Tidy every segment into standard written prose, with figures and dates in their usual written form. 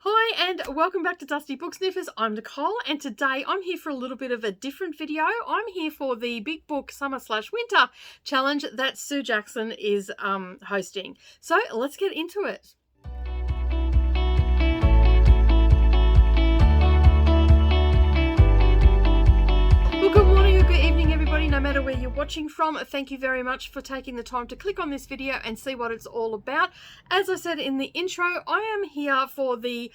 Hi and welcome back to Dusty Book Sniffers. I'm Nicole and today I'm here for a little bit of a different video. I'm here for the Big Book Summer/Winter challenge that Sue Jackson is hosting. So let's get into it. Well, good morning or good evening everybody, no matter where you're watching from. Thank you very much for taking the time to click on this video and see what it's all about. As I said in the intro, I am here for the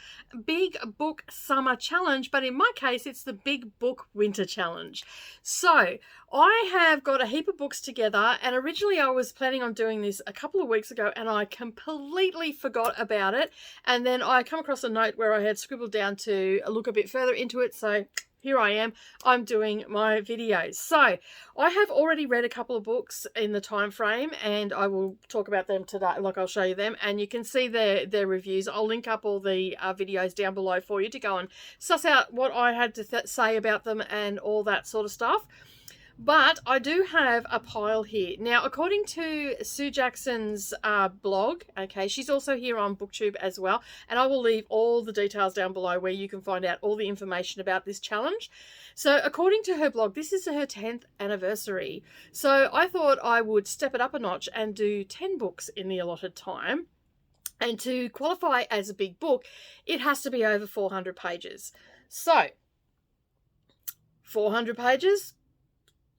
Big Book Summer Challenge, but in my case it's the Big Book Winter Challenge. So I have got a heap of books together, and originally I was planning on doing this a couple of weeks ago and I completely forgot about it, and then I come across a note where I had scribbled down to look a bit further into it, so here I am, I'm doing my videos. So I have already read a couple of books in the time frame and I will talk about them today, like I'll show you them, and you can see their reviews. I'll link up all the videos down below for you to go and suss out what I had to say about them and all that sort of stuff. But I do have a pile here. Now, according to Sue Jackson's blog, okay, she's also here on Booktube as well, and I will leave all the details down below where you can find out all the information about this challenge. So according to her blog, this is her 10th anniversary. So I thought I would step it up a notch and do 10 books in the allotted time. And to qualify as a big book, it has to be over 400 pages. So 400 pages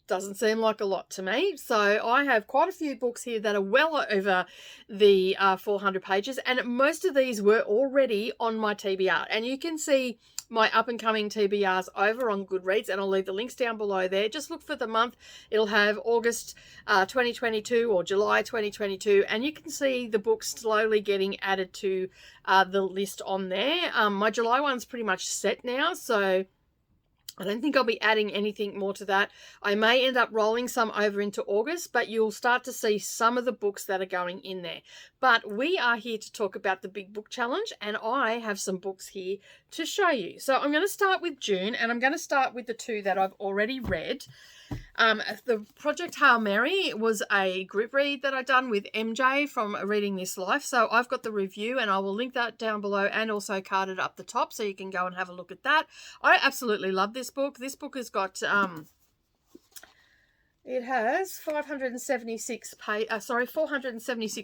doesn't seem like a lot to me. So I have quite a few books here that are well over the 400 pages, and most of these were already on my TBR, and you can see my up and coming TBRs over on Goodreads, and I'll leave the links down below there. Just look for the month. It'll have August 2022 or July 2022, and you can see the books slowly getting added to the list on there. My July one's pretty much set now, so I don't think I'll be adding anything more to that. I may end up rolling some over into August, but you'll start to see some of the books that are going in there. But we are here to talk about the Big Book Challenge, and I have some books here to show you. So I'm going to start with June, and I'm going to start with the two that I've already read. The Project Hail Mary was a group read that I done with MJ from Reading This Life. So I've got the review and I will link that down below and also carded up the top so you can go and have a look at that. I absolutely love this book. This book has got, it has 476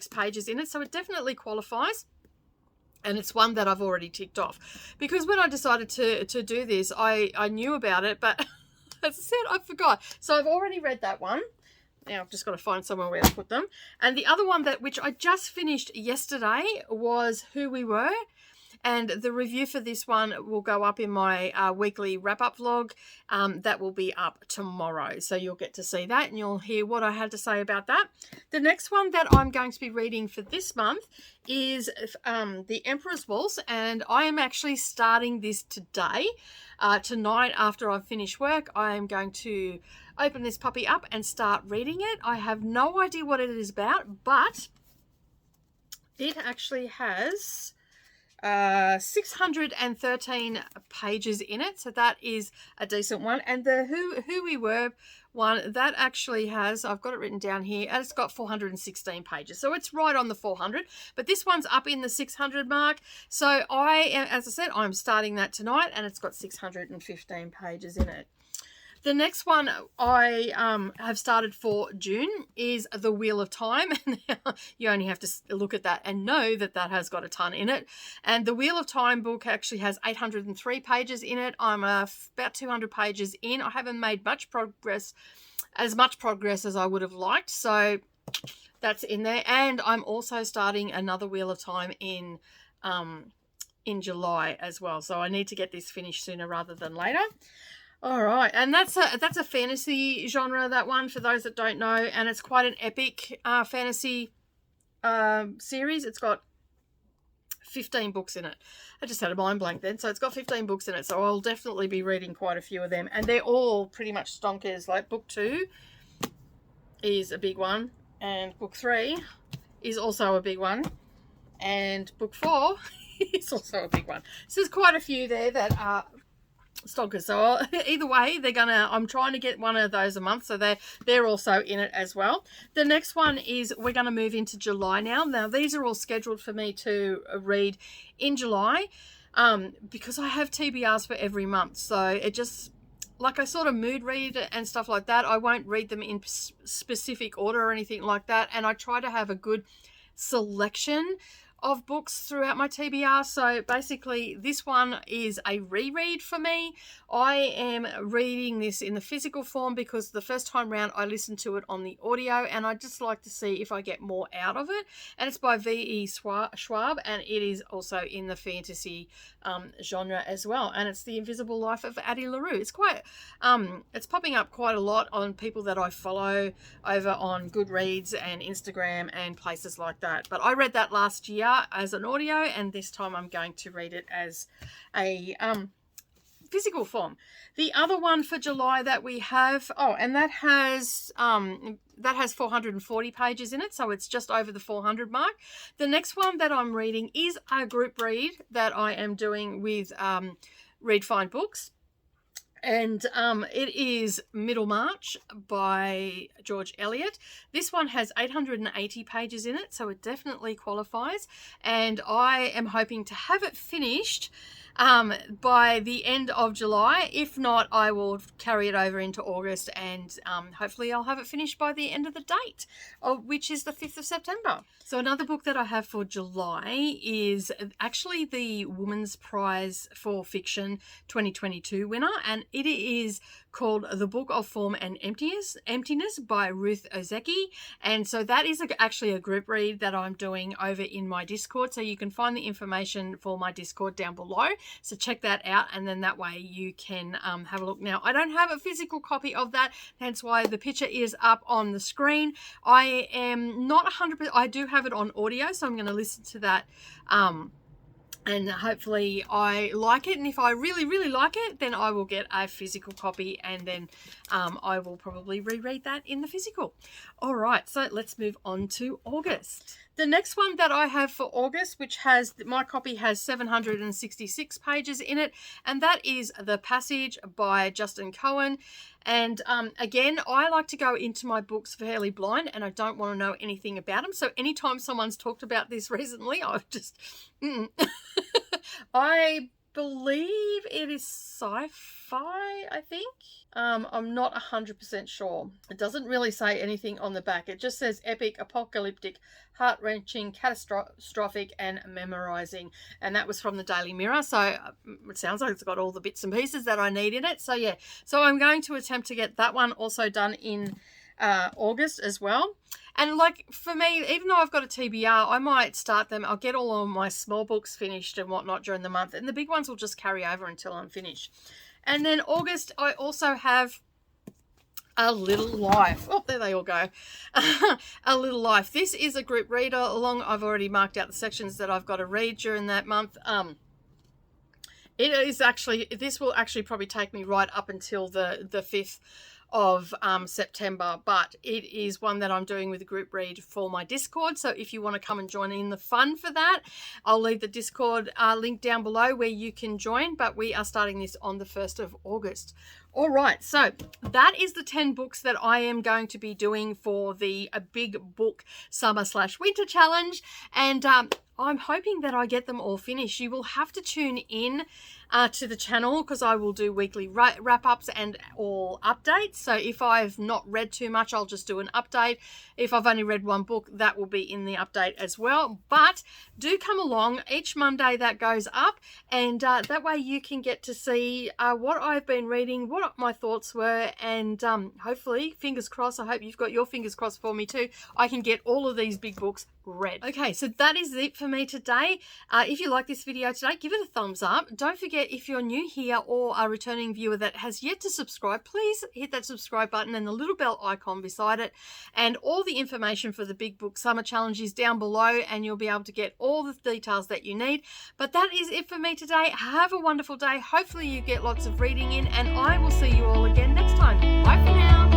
pages in it. So it definitely qualifies. And it's one that I've already ticked off. Because when I decided to do this, I knew about it, but as I said, I forgot. So I've already read that one. Now I've just got to find somewhere where to put them. And the other one which I just finished yesterday was Who We Were. And the review for this one will go up in my weekly wrap-up vlog. That will be up tomorrow. So you'll get to see that and you'll hear what I had to say about that. The next one that I'm going to be reading for this month is The Emperor's Waltz. And I am actually starting this today. Tonight after I've finished work, I am going to open this puppy up and start reading it. I have no idea what it is about, but it actually has 613 pages in it, so that is a decent one. And the Who We Were one, that actually has, I've got it written down here, and it's got 416 pages, so it's right on the 400, but this one's up in the 600 mark. So as I said, I'm starting that tonight and it's got 615 pages in it. The next one I have started for June is The Wheel of Time. You only have to look at that and know that that has got a ton in it. And the Wheel of Time book actually has 803 pages in it. I'm about 200 pages in. I haven't made much progress as I would have liked. So that's in there. And I'm also starting another Wheel of Time in July as well. So I need to get this finished sooner rather than later. All right, and that's a fantasy genre, that one, for those that don't know, and it's quite an epic fantasy series. It's got 15 books in it. I just had a mind blank then, so it's got 15 books in it, so I'll definitely be reading quite a few of them, and they're all pretty much stonkers. Like book 2 is a big one, and book 3 is also a big one, and book 4 is also a big one. So there's quite a few there that are stonkers. So either way, I'm trying to get one of those a month, so they're also in it as well. The next one is, we're going to move into July now. These are all scheduled for me to read in July. because I have TBRs for every month. So it just, like I sort of mood read and stuff like that. I won't read them in specific order or anything like that. And I try to have a good selection of books throughout my TBR. So basically this one is a reread for me. I am reading this in the physical form because the first time round I listened to it on the audio, and I just like to see if I get more out of it. And it's by V.E. Schwab, and it is also in the fantasy genre as well. And it's The Invisible Life of Addie LaRue. It's quite, it's popping up quite a lot on people that I follow over on Goodreads and Instagram and places like that. But I read that last year as an audio, and this time I'm going to read it as a physical form. The other one for July that we have, and that has 440 pages in it, so it's just over the 400 mark. The next one that I'm reading is a group read that I am doing with Read Find Books. And it is Middlemarch by George Eliot. This one has 880 pages in it, so it definitely qualifies. And I am hoping to have it finished by the end of July. If not, I will carry it over into August, and hopefully I'll have it finished by the end of the date, which is the 5th of September. So another book that I have for July is actually the Women's Prize for Fiction 2022 winner, and it is called The Book of Form and Emptiness by Ruth Ozeki. And so that is actually a group read that I'm doing over in my Discord. So you can find the information for my Discord down below. So check that out, and then that way you can have a look. Now, I don't have a physical copy of that, hence why the picture is up on the screen. I am not 100%, I do have it on audio, so I'm going to listen to that and hopefully I like it. And if I really, really like it, then I will get a physical copy, and then I will probably reread that in the physical. All right, so let's move on to August. The next one that I have for August, which has, my copy has 766 pages in it, and that is The Passage by Justin Cohen. And again, I like to go into my books fairly blind, and I don't want to know anything about them. So anytime someone's talked about this recently, I've just, I believe it is sci-fi, I think. I'm not 100% sure. It doesn't really say anything on the back. It just says epic, apocalyptic, heart-wrenching, catastrophic, and memorizing. And that was from the Daily Mirror. So it sounds like it's got all the bits and pieces that I need in it. So yeah, so I'm going to attempt to get that one also done in August as well. And like for me, even though I've got a TBR, I might start them. I'll get all of my small books finished and whatnot during the month, and the big ones will just carry over until I'm finished. And then August, I also have A Little Life. Oh, there they all go. A Little Life. This is a group reader along. I've already marked out the sections that I've got to read during that month. It is actually, this will actually probably take me right up until the 5th of September, but it is one that I'm doing with a group read for my Discord. So if you want to come and join in the fun for that, I'll leave the Discord link down below where you can join, but we are starting this on the 1st of August. All right, so that is the 10 books that I am going to be doing for the Big Book Summer/Winter Challenge, and I'm hoping that I get them all finished. You will have to tune in to the channel because I will do weekly wrap-ups and all updates. So if I've not read too much, I'll just do an update. If I've only read one book, that will be in the update as well. But do come along each Monday that goes up, and that way you can get to see what I've been reading, what my thoughts were, and hopefully, fingers crossed, I hope you've got your fingers crossed for me too, I can get all of these big books read. Okay, so that is it for me today. If you like this video today, give it a thumbs up. Don't forget, if you're new here or a returning viewer that has yet to subscribe, please hit that subscribe button and the little bell icon beside it. And all the information for the Big Book Summer Challenge is down below, and you'll be able to get all the details that you need. But that is it for me today. Have a wonderful day. Hopefully you get lots of reading in, and I will see you all again next time. Bye for now.